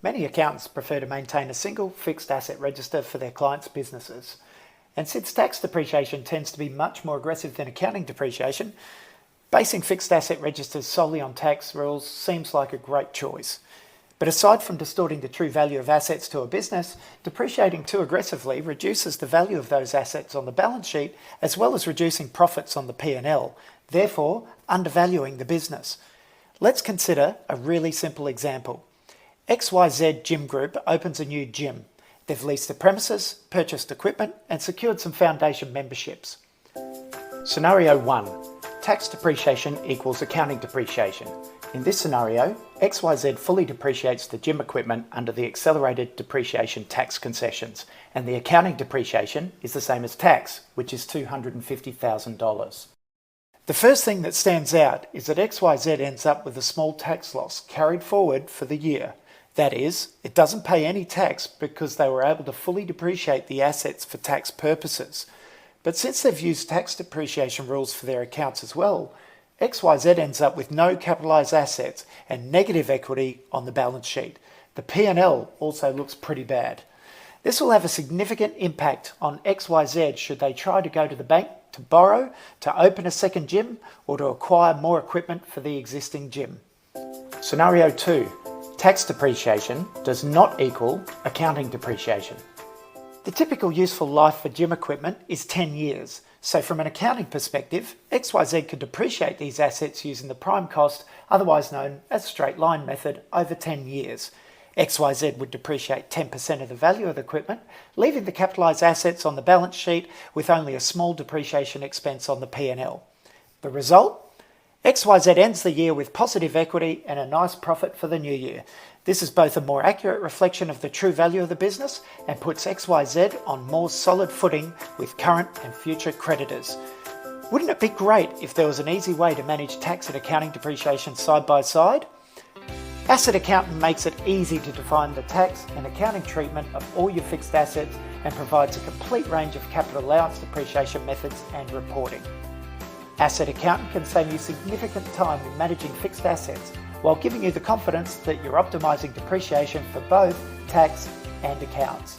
Many accountants prefer to maintain a single fixed asset register for their clients' businesses. And since tax depreciation tends to be much more aggressive than accounting depreciation, basing fixed asset registers solely on tax rules seems like a great choice. But aside from distorting the true value of assets to a business, depreciating too aggressively reduces the value of those assets on the balance sheet as well as reducing profits on the P&L, therefore undervaluing the business. Let's consider a really simple example. XYZ Gym Group opens a new gym. They've leased the premises, purchased equipment, and secured some foundation memberships. Scenario 1. Tax depreciation equals accounting depreciation. In this scenario, XYZ fully depreciates the gym equipment under the accelerated depreciation tax concessions, and the accounting depreciation is the same as tax, which is $250,000. The first thing that stands out is that XYZ ends up with a small tax loss carried forward for the year. That is, it doesn't pay any tax because they were able to fully depreciate the assets for tax purposes. But since they've used tax depreciation rules for their accounts as well, XYZ ends up with no capitalised assets and negative equity on the balance sheet. The P&L also looks pretty bad. This will have a significant impact on XYZ should they try to go to the bank to borrow, to open a second gym, or to acquire more equipment for the existing gym. Scenario 2. Tax depreciation does not equal accounting depreciation. The typical useful life for gym equipment is 10 years. So from an accounting perspective, XYZ could depreciate these assets using the prime cost, otherwise known as straight line method, over 10 years. XYZ would depreciate 10% of the value of the equipment, leaving the capitalised assets on the balance sheet with only a small depreciation expense on the P&L. The result? XYZ ends the year with positive equity and a nice profit for the new year. This is both a more accurate reflection of the true value of the business and puts XYZ on more solid footing with current and future creditors. Wouldn't it be great if there was an easy way to manage tax and accounting depreciation side by side? Asset Accountant makes it easy to define the tax and accounting treatment of all your fixed assets and provides a complete range of capital allowance depreciation methods and reporting. Asset Accountant can save you significant time in managing fixed assets while giving you the confidence that you're optimising depreciation for both tax and accounts.